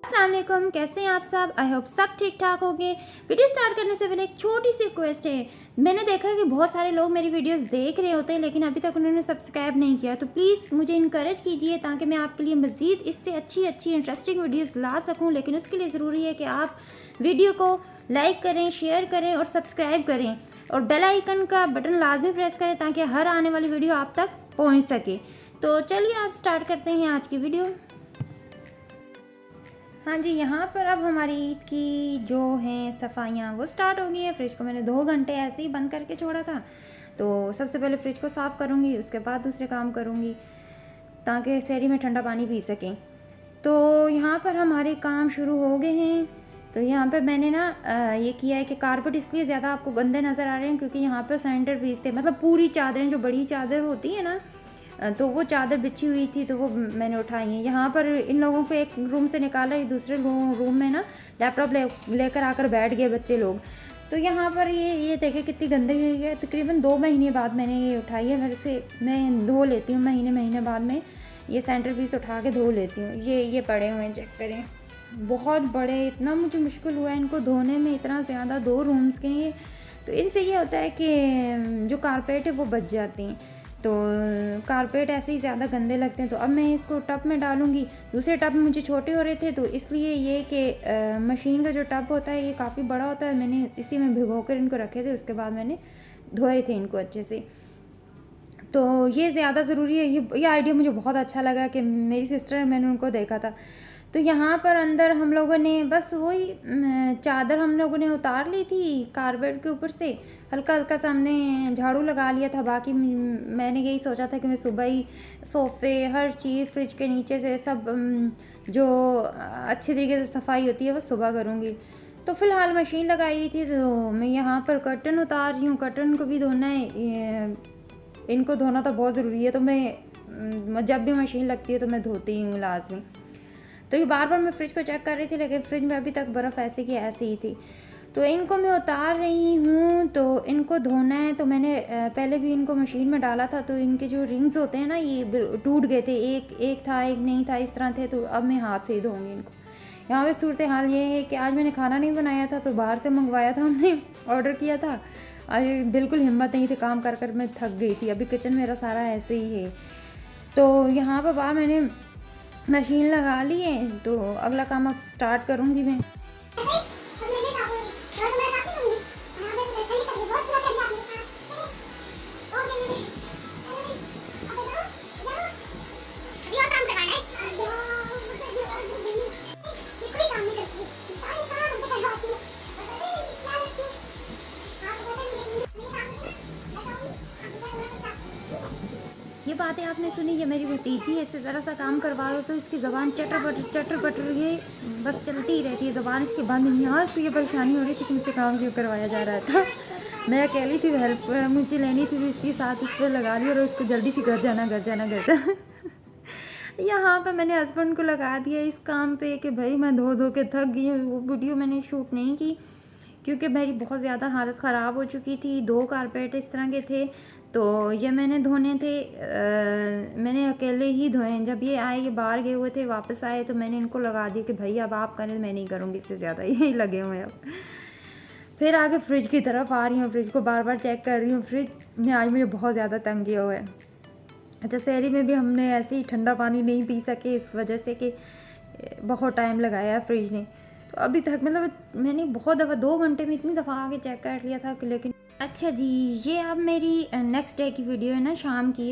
अस्सलाम वालेकुम, कैसे हैं आप सब। आई होप सब ठीक ठाक होंगे। वीडियो स्टार्ट करने से पहले एक छोटी सी रिक्वेस्ट है। मैंने देखा है कि बहुत सारे लोग मेरी वीडियोस देख रहे होते हैं लेकिन अभी तक उन्होंने सब्सक्राइब नहीं किया, तो प्लीज़ मुझे इनकरेज कीजिए ताकि मैं आपके लिए मज़ीद इससे अच्छी अच्छी इंटरेस्टिंग वीडियोस ला सकूं। लेकिन उसके लिए ज़रूरी है कि आप वीडियो को लाइक करें, शेयर करें और सब्सक्राइब करें और बेल आइकन का बटन लाजमी प्रेस करें ताकि हर आने वाली वीडियो आप तक पहुँच सके। तो चलिए आप स्टार्ट करते हैं आज की वीडियो। हाँ जी, यहाँ पर अब हमारी ईद की जो हैं सफाइयाँ वो स्टार्ट हो गई हैं। फ्रिज को मैंने 2 घंटे ऐसे ही बंद करके छोड़ा था, तो सबसे पहले फ्रिज को साफ़ करूँगी, उसके बाद दूसरे काम करूँगी ताकि सहरी में ठंडा पानी पी सकें। तो यहाँ पर हमारे काम शुरू हो गए हैं। तो यहाँ पर मैंने ना ये किया है कि कारपेट इसलिए ज़्यादा आपको गंदे नज़र आ रहे हैं क्योंकि यहाँ पर सेंटर पीस थे, मतलब पूरी चादरें, जो बड़ी चादर होती है ना, तो वो चादर बिछी हुई थी तो वो मैंने उठाई है। यहाँ पर इन लोगों को एक रूम से निकाला, दूसरे रूम में ना लैपटॉप लेकर आकर बैठ गए बच्चे लोग। तो यहाँ पर ये देखें कितनी गंदगी है। तकरीबन 2 महीने बाद मैंने ये उठाई है। मेरे से मैं धो लेती हूँ, महीने बाद में ये सेंटर पीस उठा के धो लेती हूँ। ये पड़े हुए हैं, चेक करें, बहुत बड़े। इतना मुझे मुश्किल हुआ है इनको धोने में, इतना ज़्यादा। 2 रूम्स के हैं, तो इनसे ये होता है कि जो कारपेट है वो बच जाती हैं। तो कारपेट ऐसे ही ज़्यादा गंदे लगते हैं। तो अब मैं इसको टब में डालूँगी। दूसरे टब में मुझे छोटे हो रहे थे तो इसलिए ये कि मशीन का जो टब होता है ये काफ़ी बड़ा होता है, मैंने इसी में भिगो कर इनको रखे थे। उसके बाद मैंने धोए थे इनको अच्छे से। तो ये ज़्यादा ज़रूरी है। ये आइडिया मुझे बहुत अच्छा लगा कि मेरी सिस्टर, मैंने उनको देखा था। तो यहाँ पर अंदर हम लोगों ने बस वही चादर हम लोगों ने उतार ली थी कारपेट के ऊपर से, हल्का हल्का सा हमने झाड़ू लगा लिया था। बाकी मैंने यही सोचा था कि मैं सुबह ही सोफ़े, हर चीज़, फ्रिज के नीचे से सब जो अच्छी तरीके से सफाई होती है वो सुबह करूँगी। तो फ़िलहाल मशीन लगाई थी तो मैं यहाँ पर कर्टन उतार रही हूँ। कर्टन को भी धोना है, इनको धोना तो बहुत ज़रूरी है। तो मैं जब भी मशीन लगती है तो मैं धोती ही हूँ लाजमी। तो ये बार मैं फ्रिज को चेक कर रही थी लेकिन फ्रिज में अभी तक बर्फ़ ऐसे की ऐसी ही थी। तो इनको मैं उतार रही हूँ, तो इनको धोना है। तो मैंने पहले भी इनको मशीन में डाला था तो इनके जो रिंग्स होते हैं ना ये टूट गए थे, एक था एक नहीं था, इस तरह थे। तो अब मैं हाथ से ही धोऊँगी इनको। यहाँ पे सूरत हाल ये है कि आज मैंने खाना नहीं बनाया था तो बाहर से मंगवाया था, हमने ऑर्डर किया था। आज बिल्कुल हिम्मत नहीं थी, काम कर मैं थक गई थी। अभी किचन मेरा सारा ऐसे ही है। तो यहाँ पर बाहर मैंने मशीन लगा ली है, तो अगला काम अब स्टार्ट करूँगी मैं। ये बातें आपने सुनी, ये मेरी भतीजी है, इससे ज़रा सा काम करवा लो तो इसकी ज़बान चटर पटर ये बस चलती ही रहती है, ज़बान इसकी बंद नहीं। हाँ, इसको ये परेशानी हो रही थी कि मुझसे काम क्यों करवाया जा रहा था। मैं अकेली थी, हेल्प मुझे लेनी थी तो इसके साथ इस पर लगा लिया और उसको जल्दी थी घर जाना। यहाँ पर मैंने हस्बैंड को लगा दिया इस काम पे कि भाई मैं धो के थक गई हूँ। वो वीडियो मैंने शूट नहीं की क्योंकि मेरी बहुत ज़्यादा हालत ख़राब हो चुकी थी। 2 कारपेट इस तरह के थे तो ये मैंने धोने थे, मैंने अकेले ही धोए। जब ये आए, ये बाहर गए हुए थे, वापस आए तो मैंने इनको लगा दिया कि भाई अब आप करें, मैं नहीं करूँगी इससे ज़्यादा, यही लगे हुए हैं अब। फिर आगे फ्रिज की तरफ आ रही हूँ, फ्रिज को बार चेक कर रही हूँ। फ्रिज में आज मुझे बहुत ज़्यादा तंग किया हुआ है। अच्छा, सहरी में भी हमने ऐसे ही ठंडा पानी नहीं पी सके इस वजह से कि बहुत टाइम लगाया है फ्रिज ने। तो अभी तक मतलब मैंने बहुत दफ़ा 2 घंटे में इतनी दफ़ा आके चेक कर लिया था कि लेकिन। अच्छा जी, ये अब मेरी नेक्स्ट डे की वीडियो है ना, शाम की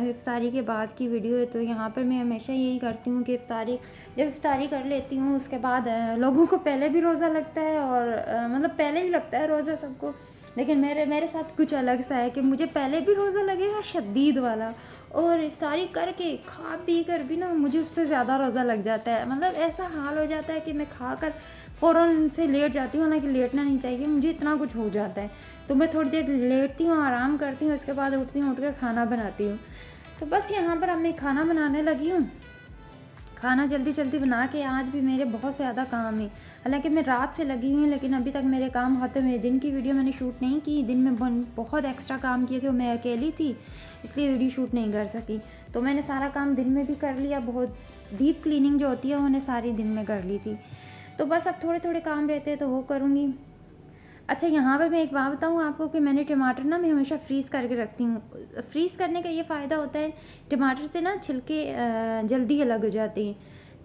इफ्तारी के बाद की वीडियो है। तो यहाँ पर मैं हमेशा यही करती हूँ कि जब इफ्तारी कर लेती हूँ उसके बाद लोगों को पहले भी रोज़ा लगता है और मतलब पहले ही लगता है रोज़ा सबको, लेकिन मेरे साथ कुछ अलग सा है कि मुझे पहले भी रोज़ा लगेगा शदीद वाला, और इफ्तारी करके खा पी कर भी ना मुझे उससे ज़्यादा रोज़ा लग जाता है। मतलब ऐसा हाल हो जाता है कि मैं खाकर फ़ौरन से लेट जाती हूँ, हालांकि लेटना नहीं चाहिए, मुझे इतना कुछ हो जाता है। तो मैं थोड़ी देर लेटती हूँ, आराम करती हूँ, उसके बाद उठती हूँ, उठकर खाना बनाती हूँ। तो बस यहाँ पर अब मैं खाना बनाने लगी हूँ। खाना जल्दी जल्दी बना के आज भी मेरे बहुत ज़्यादा काम है। हालाँकि मैं रात से लगी हुई हूँ, लेकिन अभी तक मेरे काम ख़त्म हुए। दिन की वीडियो मैंने शूट नहीं की, दिन में बहुत एक्स्ट्रा काम किए थे और मैं अकेली थी, इसलिए वीडियो शूट नहीं कर सकी। तो मैंने सारा काम दिन में भी कर लिया, बहुत डीप क्लीनिंग जो होती है वो मैंने सारी दिन में कर ली थी। तो बस अब थोड़े थोड़े काम रहते हैं तो वो करूँगी। अच्छा, यहाँ पर मैं एक बात बताऊँ आपको कि मैंने टमाटर ना मैं हमेशा फ्रीज़ करके रखती हूँ। फ्रीज़ करने का ये फ़ायदा होता है, टमाटर से ना छिलके जल्दी अलग हो जाते हैं।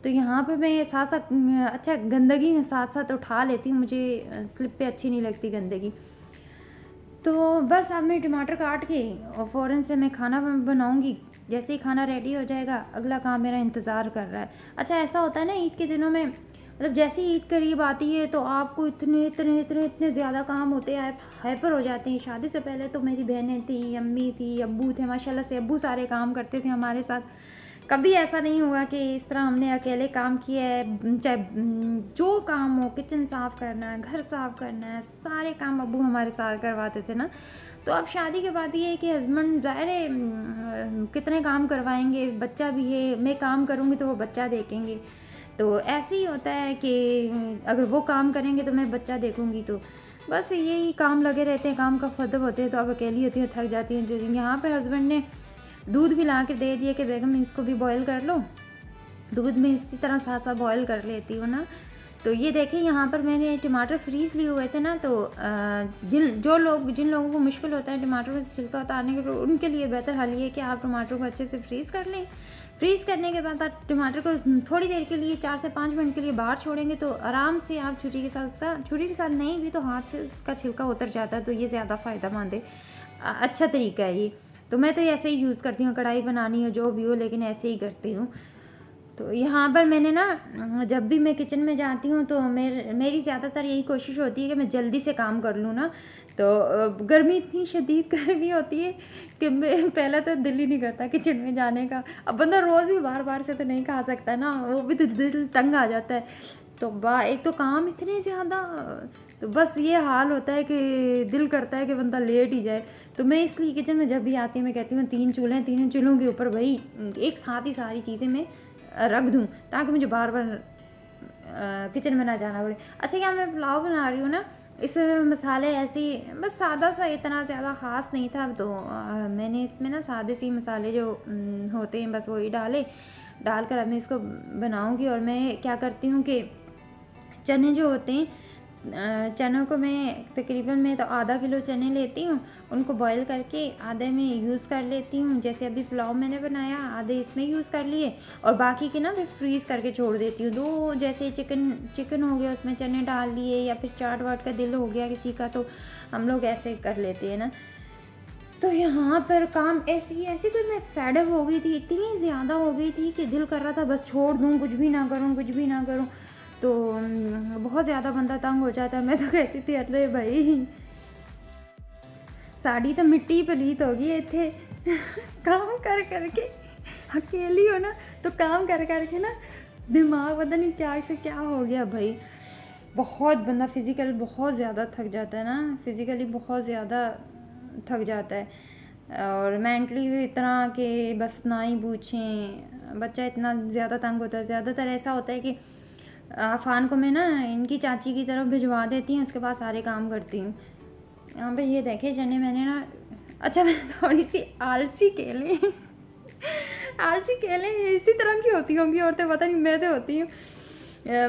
तो यहाँ पे मैं साथ साथ अच्छा गंदगी में साथ साथ उठा लेती हूँ, मुझे स्लिप पे अच्छी नहीं लगती गंदगी। तो बस अब मैं टमाटर काट के और फ़ौरन से मैं खाना बनाऊँगी। जैसे ही खाना रेडी हो जाएगा, अगला काम मेरा इंतज़ार कर रहा है। अच्छा, ऐसा होता है ना ईद के दिनों में, मतलब जैसे ही ईद करीब आती है तो आपको इतने इतने इतने इतने ज़्यादा काम होते हैं, आप हाइपर हो जाते हैं। शादी से पहले तो मेरी बहनें थी, अम्मी थी, अब्बू थे, माशाल्लाह से अब्बू सारे काम करते थे हमारे साथ। कभी ऐसा नहीं हुआ कि इस तरह हमने अकेले काम किया है। चाहे जो काम हो, किचन साफ़ करना है, घर साफ़ करना है, सारे काम अब्बू हमारे साथ करवाते थे ना। तो अब शादी के बाद ये है कि हस्बैंड ज़ाहिर है कितने काम करवाएंगे, बच्चा भी है, मैं काम करूँगी तो वो बच्चा देखेंगे। तो ऐसे ही होता है कि अगर वो काम करेंगे तो मैं बच्चा देखूँगी। तो बस यही काम लगे रहते हैं, काम का ख़त्म होते हैं तो अब अकेली होती हूँ, थक जाती हूँ। जो यहाँ पे हस्बैंड ने दूध भी ला के दे दिया कि बेगम इसको भी बॉयल कर लो। दूध में इसी तरह साथ साथ बॉयल कर लेती हूँ ना। तो ये देखिए यहाँ पर मैंने टमाटर फ्रीज़ लिए हुए थे ना। तो जिन लोगों को मुश्किल होता है टमाटर में से छिलका उतारने के, उनके लिए बेहतर हल ये है कि आप टमाटर को अच्छे से फ्रीज़ कर लें। फ्रीज़ करने के बाद आप टमाटर को थोड़ी देर के लिए 4 से 5 मिनट के लिए बाहर छोड़ेंगे तो आराम से आप छुरी के साथ नहीं भी तो हाथ से उसका छिलका उतर जाता है। तो ये ज़्यादा फ़ायदेमंद है, अच्छा तरीका है ये। तो मैं तो ऐसे ही यूज़ करती हूँ, कढ़ाई बनानी हो जो भी हो, लेकिन ऐसे ही करती हूँ। तो यहाँ पर मैंने ना जब भी मैं किचन में जाती हूँ तो मेरी ज़्यादातर यही कोशिश होती है कि मैं जल्दी से काम कर लूँ ना। तो गर्मी इतनी शदीद गर्मी होती है कि मैं पहले तो दिल ही नहीं करता किचन में जाने का। अब बंदा रोज़ ही बार बार से तो नहीं खा सकता ना, वो भी तो दिल तंग आ जाता है। तो एक तो काम इतने ज़्यादा, तो बस ये हाल होता है कि दिल करता है कि बंदा लेट ही जाए। तो मैं इसलिए किचन में जब भी आती हूँ मैं कहती हूँ 3 चूल्हे हैं, 3 चूल्हों के ऊपर भाई एक साथ ही सारी चीज़ें मैं रख दूँ ताकि मुझे बार बार किचन में ना जाना पड़े। अच्छा, यहाँ मैं पुलाव बना रही हूँ ना, इसमें मसाले ऐसे ही बस सादा सा, इतना ज़्यादा ख़ास नहीं था। तो मैंने इसमें ना सादे सी मसाले जो होते हैं बस वही डालकर अब मैं इसको बनाऊँगी। और मैं क्या करती हूँ कि चने जो होते हैं, चनों को मैं तकरीबन मैं तो आधा किलो चने लेती हूँ, उनको बॉईल करके आधे में यूज़ कर लेती हूँ। जैसे अभी पुलाव मैंने बनाया, आधे इसमें यूज़ कर लिए और बाकी के ना मैं फ्रीज़ करके छोड़ देती हूँ। दो जैसे चिकन हो गया, उसमें चने डाल लिए, या फिर चाट वाट का दिल हो गया किसी का, तो हम लोग ऐसे कर लेते हैं ना। तो यहाँ पर काम ऐसी तो मैं फेड अप हो गई थी, इतनी ज़्यादा हो गई थी कि दिल कर रहा था बस छोड़ दूँ, कुछ भी ना करूँ। तो बहुत ज़्यादा बंदा तंग हो जाता है। मैं तो कहती थी अरे भाई साड़ी तो मिट्टी पलीत हो गई थे काम कर के अकेली हो ना, तो काम कर के ना दिमाग पता नहीं क्या से क्या हो गया भाई। बहुत बंदा फिज़िकल बहुत ज़्यादा थक जाता है ना, फिज़िकली बहुत ज़्यादा थक जाता है और मेंटली भी इतना कि बस ना ही पूछें। बच्चा इतना ज़्यादा तंग होता है। ज़्यादातर ऐसा होता है कि अफ़ान को मैं ना इनकी चाची की तरफ भिजवा देती हूँ, उसके बाद सारे काम करती हूँ। यहाँ पे ये देखे चने मैंने ना, अच्छा मैं थोड़ी सी आलसी केले आलसी केले इसी तरह की होती होंगी औरतें, पता नहीं, मैं तो होती हूँ।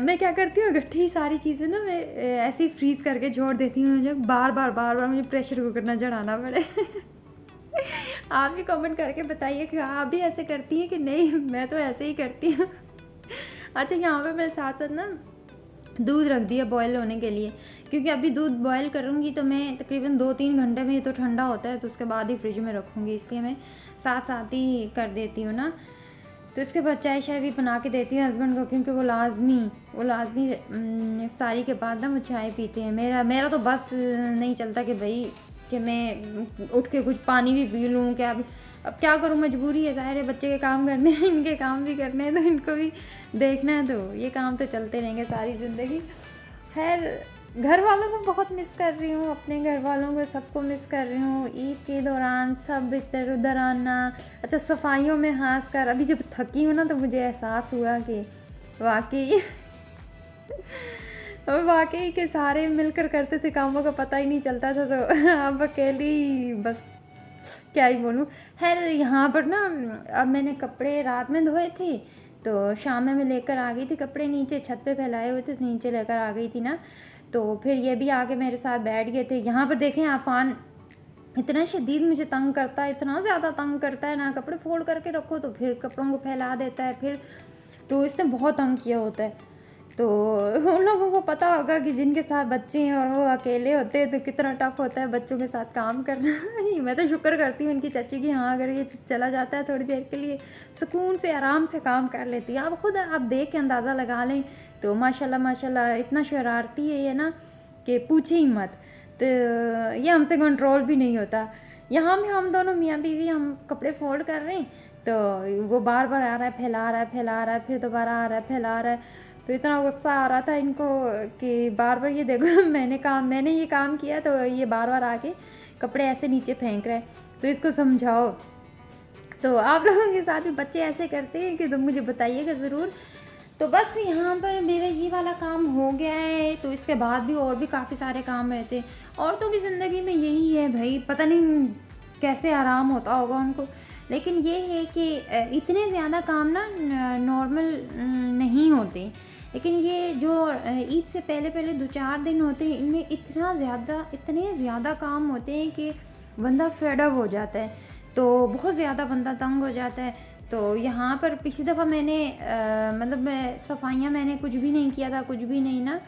मैं क्या करती हूँ, इकट्ठी सारी चीज़ें ना मैं ऐसे ही फ्रीज़ करके छोड़ देती हूँ, जो बार बार मुझे प्रेशर कुकर ना चढ़ाना पड़े आप भी कमेंट करके बताइए कि आप भी ऐसे करती हैं कि नहीं। मैं तो ऐसे ही करती हूँ। अच्छा, यहाँ पे मैं साथ साथ ना दूध रख दिया बॉयल होने के लिए, क्योंकि अभी दूध बॉयल करूँगी तो मैं तकरीबन 2-3 घंटे में, ये तो ठंडा होता है तो उसके बाद ही फ्रिज में रखूँगी, इसलिए मैं साथ साथ ही कर देती हूँ ना। तो इसके बाद चाय भी बना के देती हूँ हस्बैंड को, क्योंकि वो लाजमी इफ्तारी के बाद ना वो चाय पीते हैं। मेरा तो बस नहीं चलता कि भाई कि मैं उठ के कुछ पानी भी पी लूँ क्या। अब क्या करूँ, मजबूरी है, ज़ाहिर है बच्चे के काम करने हैं, इनके काम भी करने हैं, तो इनको भी देखना है, तो ये काम तो चलते रहेंगे सारी ज़िंदगी। खैर घर वालों को बहुत मिस कर रही हूँ, अपने घर वालों को सबको मिस कर रही हूँ। ईद के दौरान सब इधर उधर आना, अच्छा सफाइयों में खास कर अभी जब थकी हूँ ना तो मुझे एहसास हुआ कि वाकई वाकई के सारे मिलकर करते थे कामों का पता ही नहीं चलता था, तो अब अकेली बस क्या ही बोलूँ। खैर यहाँ पर ना अब मैंने कपड़े रात में धोए थे तो शाम में मैं लेकर आ गई थी कपड़े, नीचे छत पे फैलाए हुए थे तो नीचे लेकर आ गई थी ना, तो फिर ये भी आके मेरे साथ बैठ गए थे। यहाँ पर देखें आफान इतना शदीद मुझे तंग करता है, इतना ज़्यादा तंग करता है ना, कपड़े फोल्ड करके रखो तो फिर कपड़ों को फैला देता है, फिर तो इसने बहुत तंग किया होता है। तो उन लोगों को पता होगा कि जिनके साथ बच्चे हैं और वो अकेले होते हैं तो कितना टफ होता है बच्चों के साथ काम करना। मैं तो शुक्र करती हूँ इनकी चाची की, हाँ अगर ये चला जाता है थोड़ी देर के लिए सुकून से आराम से काम कर लेती है। आप खुद आप देख के अंदाज़ा लगा लें तो माशाल्लाह माशाल्लाह इतना शरारती है ये ना कि पूछे ही मत, तो ये हमसे कंट्रोल भी नहीं होता। यहाँ भी हम दोनों मियाँ बीवी हम कपड़े फोल्ड कर रहे हैं तो वो बार बार आ रहा है फैला रहा है फैला रहा है, फिर दोबारा आ रहा है फैला रहा है, तो इतना गुस्सा आ रहा था इनको कि बार बार ये देखो मैंने ये काम किया तो ये बार बार आके कपड़े ऐसे नीचे फेंक रहे हैं, तो इसको समझाओ। तो आप लोगों के साथ भी बच्चे ऐसे करते हैं कि तुम मुझे बताइएगा ज़रूर। तो बस यहाँ पर मेरा ये वाला काम हो गया है, तो इसके बाद भी और भी काफ़ी सारे काम रहते हैं। औरतों की ज़िंदगी में यही है भाई, पता नहीं कैसे आराम होता होगा उनको, लेकिन ये है कि इतने ज़्यादा काम ना नॉर्मल नहीं होते, लेकिन ये जो ईद से पहले पहले 2-4 दिन होते हैं इनमें इतने ज़्यादा काम होते हैं कि बंदा फेड अप हो जाता है, तो बहुत ज़्यादा बंदा तंग हो जाता है। तो यहाँ पर पिछली दफ़ा मैंने मतलब मैं सफाइयाँ मैंने कुछ भी नहीं किया था, कुछ भी नहीं ना,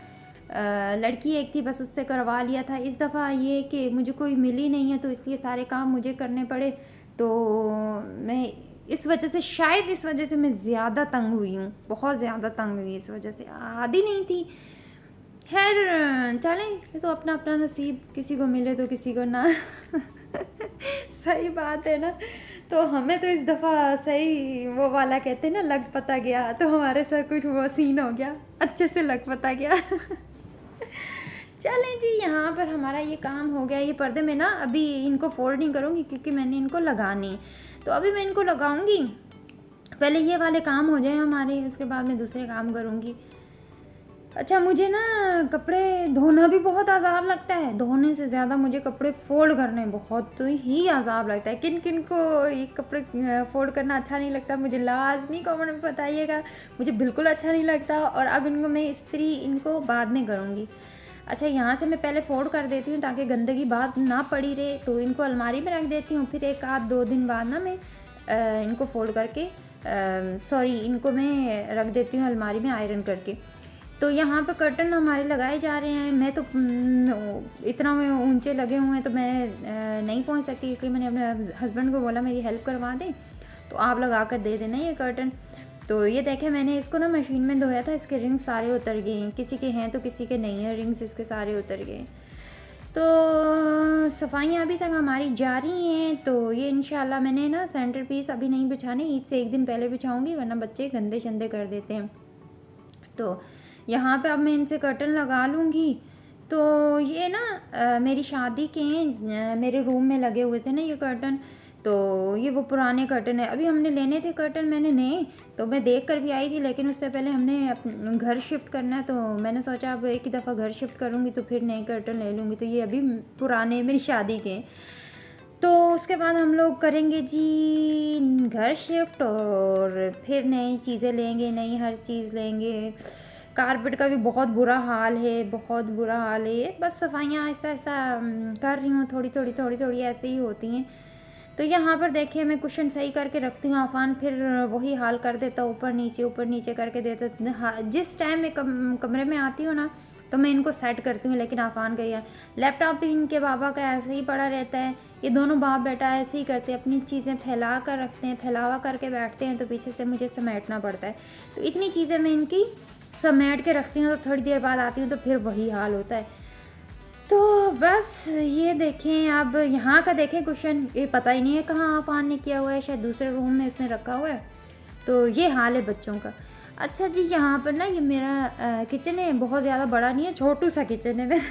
लड़की एक थी बस उससे करवा लिया था। इस दफ़ा ये कि मुझे कोई मिली नहीं है तो इसलिए सारे काम मुझे करने पड़े, तो मैं इस वजह से शायद इस वजह से मैं ज़्यादा तंग हुई हूँ, बहुत ज़्यादा तंग हुई इस वजह से, आदी नहीं थी। खैर चलें, ये तो अपना अपना नसीब, किसी को मिले तो किसी को ना। सही बात है ना, तो हमें तो इस दफ़ा सही वो वाला कहते हैं ना लग पता गया, तो हमारे साथ कुछ वो सीन हो गया, अच्छे से लग पता गया। चलें जी, यहाँ पर हमारा ये काम हो गया। ये पर्दे में ना अभी इनको फोल्ड नहीं करूँगी क्योंकि मैंने इनको लगाने, तो अभी मैं इनको लगाऊंगी, पहले ये वाले काम हो जाए हमारे, उसके बाद मैं दूसरे काम करूँगी। अच्छा मुझे ना कपड़े धोना भी बहुत अज़ाब लगता है, धोने से ज़्यादा मुझे कपड़े फोल्ड करने बहुत ही अज़ाब लगता है। किन किन को ये कपड़े फोल्ड करना अच्छा नहीं लगता मुझे लाज़मी कमेंट में बताइएगा, मुझे बिल्कुल अच्छा नहीं लगता। और अब इनको मैं इस्त्री इनको बाद में करूँगी। अच्छा यहाँ से मैं पहले फोल्ड कर देती हूँ ताकि गंदगी बाद ना पड़ी रहे, तो इनको अलमारी में रख देती हूँ, फिर 1-2 दिन बाद ना मैं इनको फोल्ड करके इनको मैं रख देती हूँ अलमारी में आयरन करके। तो यहाँ पे कर्टन हमारे लगाए जा रहे हैं, मैं तो इतना में ऊंचे लगे हुए हैं तो मैं नहीं पहुँच सकती, इसलिए मैंने अपने हस्बैंड को बोला मेरी हेल्प करवा दें, तो आप लगा कर दे देना ये कर्टन। तो ये देखें मैंने इसको ना मशीन में धोया था, इसके रिंग्स सारे उतर गए हैं, किसी के हैं तो किसी के नहीं है, रिंग्स इसके सारे उतर गए। तो सफाइयाँ अभी तक हमारी जारी हैं। तो ये इंशाल्लाह मैंने ना सेंटर पीस अभी नहीं बिछाने, ईद से 1 दिन पहले बिछाऊंगी, वरना बच्चे गंदे शंदे कर देते हैं। तो यहाँ पे अब मैं इनसे कर्टन लगा लूँगी। तो ये ना मेरी शादी के मेरे रूम में लगे हुए थे ना ये कर्टन, तो ये वो पुराने कर्टन है, अभी हमने लेने थे कर्टन मैंने नए, तो मैं देख कर भी आई थी, लेकिन उससे पहले हमने घर शिफ्ट करना है, तो मैंने सोचा अब एक ही दफ़ा घर शिफ्ट करूँगी तो फिर नए कर्टन ले लूँगी। तो ये अभी पुराने मेरी शादी के, तो उसके बाद हम लोग करेंगे जी घर शिफ्ट और फिर नई चीज़ें लेंगे, नई हर चीज़ लेंगे। कारपेट का भी बहुत बुरा हाल है, बहुत बुरा हाल है। बस सफाइयाँ आहिस्ता आहिस्ता कर रही हूँ, थोड़ी थोड़ी ऐसे ही होती हैं। तो यहाँ पर देखिए मैं कुशन सही करके रखती हूँ, आफान फिर वही हाल कर देता, ऊपर नीचे करके देता। हाँ, जिस टाइम मैं कमरे में आती हूँ ना तो मैं इनको सेट करती हूँ, लेकिन आफान गया लैपटॉप भी इनके बाबा का ऐसे ही पड़ा रहता है, ये दोनों बाप बेटा ऐसे ही करते हैं, अपनी चीज़ें फैला कर रखते हैं, फैलावा करके बैठते हैं, तो पीछे से मुझे समेटना पड़ता है। तो इतनी चीज़ें मैं इनकी समेट के रखती हूँ, तो थोड़ी देर बाद आती हूँ तो फिर वही हाल होता है। तो बस ये देखें, अब यहाँ का देखें कुशन, ये पता ही नहीं है कहाँ आफान ने किया हुआ है, शायद दूसरे रूम में इसने रखा हुआ है। तो ये हाल है बच्चों का। अच्छा जी, यहाँ पर ना ये मेरा किचन है, बहुत ज़्यादा बड़ा नहीं है, छोटू सा किचन है मेरा।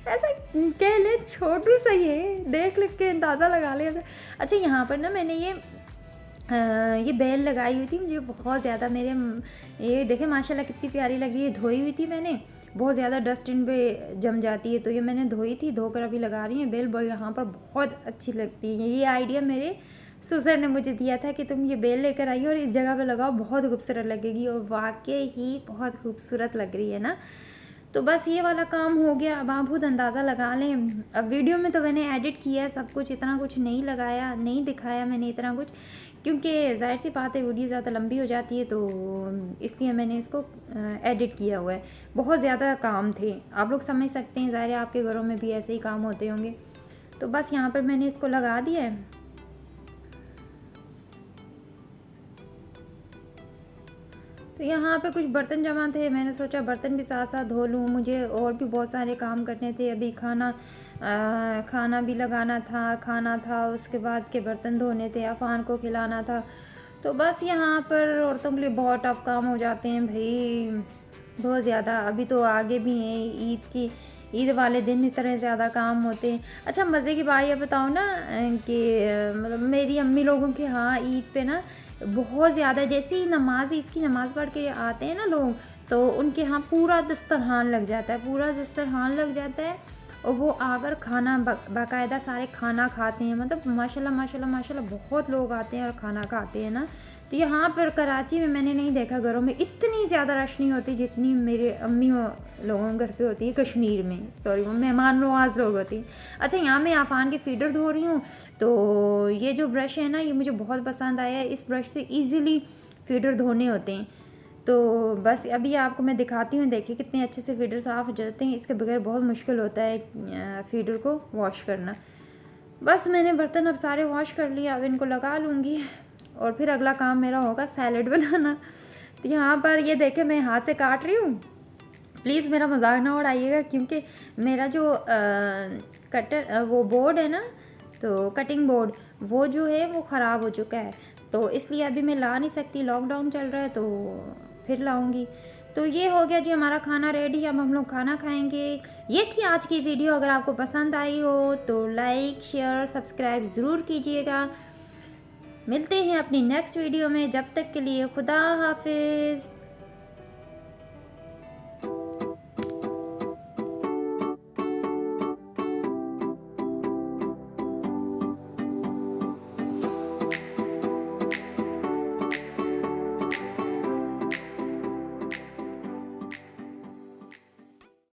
ऐसा कह लें, छोटू सा ही है, देख लिख के अंदाज़ा लगा लिया। अच्छा, यहाँ पर ना मैंने ये बेल लगाई हुई थी, मुझे बहुत ज़्यादा ये देखें माशाल्लाह कितनी प्यारी लग रही है। धोई हुई थी मैंने, बहुत ज़्यादा डस्ट इन पे जम जाती है, तो ये मैंने धोई थी, धोकर अभी लगा रही हैं बेल यहाँ पर बहुत अच्छी लगती है। ये आइडिया मेरे ससुर ने मुझे दिया था कि तुम ये बेल लेकर आई और इस जगह पे लगाओ, बहुत खूबसूरत लगेगी, और वाकई ही बहुत खूबसूरत लग रही है ना। तो बस ये वाला काम हो गया। अब आप खुद अंदाज़ा लगा लें। अब वीडियो में तो मैंने एडिट किया है सब कुछ, इतना कुछ नहीं लगाया, नहीं दिखाया मैंने इतना कुछ, क्योंकि ज़ाहिर सी बात है वीडियो ज़्यादा लंबी हो जाती है, तो इसलिए मैंने इसको एडिट किया हुआ है। बहुत ज़्यादा काम थे, आप लोग समझ सकते हैं, ज़ाहिर है आपके घरों में भी ऐसे ही काम होते होंगे। तो बस यहाँ पर मैंने इसको लगा दिया है। तो यहाँ पे कुछ बर्तन जमा थे, मैंने सोचा बर्तन भी साथ साथ धो लूँ, मुझे और भी बहुत सारे काम करने थे। अभी खाना भी लगाना था, खाना था, उसके बाद के बर्तन धोने थे, अफान को खिलाना था। तो बस यहाँ पर औरतों के लिए बहुत टफ काम हो जाते हैं भाई, बहुत ज़्यादा। अभी तो आगे भी हैं ईद वाले दिन इतने ज़्यादा काम होते हैं। अच्छा, मज़े की बात ये बताऊँ ना कि मतलब मेरी अम्मी लोगों के यहाँ ईद पे ना बहुत ज़्यादा, जैसे ही ईद की नमाज़ पढ़ के आते हैं ना लोग, तो उनके यहाँ पूरा दस्तरखान लग जाता है, पूरा दस्तरखान लग जाता है, और वो आकर खाना बाकायदा सारे खाना खाते हैं। मतलब माशाल्लाह माशाल्लाह माशाल्लाह बहुत लोग आते हैं और खाना खाते हैं ना। तो यहाँ पर कराची में मैंने नहीं देखा घरों में इतनी ज़्यादा रश नहीं होती जितनी मेरे अम्मी लोगों के घर पे होती है कश्मीर में। सॉरी, वो मेहमान नवाज लोग होती हैं। अच्छा, यहाँ मैं आफान के फीडर धो रही हूँ, तो ये जो ब्रश है ना, ये मुझे बहुत पसंद आया है। इस ब्रश से ईज़िली फीडर धोने होते हैं। तो बस अभी आपको मैं दिखाती हूँ, देखिए कितने अच्छे से फीडर साफ़ हो जाते हैं। इसके बगैर बहुत मुश्किल होता है फीडर को वॉश करना। बस मैंने बर्तन अब सारे वॉश कर लिए, अब इनको लगा लूँगी और फिर अगला काम मेरा होगा सैलेड बनाना। तो यहाँ पर ये देखे मैं हाथ से काट रही हूँ, प्लीज़ मेरा मजाक ना उड़ाइएगा, क्योंकि मेरा जो कटर वो बोर्ड है ना, तो कटिंग बोर्ड वो जो है वो ख़राब हो चुका है, तो इसलिए अभी मैं ला नहीं सकती, लॉकडाउन चल रहा है, तो फिर लाऊंगी। तो ये हो गया जी हमारा खाना रेडी, अब हम लोग खाना खाएंगे। ये थी आज की वीडियो। अगर आपको पसंद आई हो तो लाइक शेयर सब्सक्राइब ज़रूर कीजिएगा। मिलते हैं अपनी नेक्स्ट वीडियो में, जब तक के लिए खुदा हाफिज़।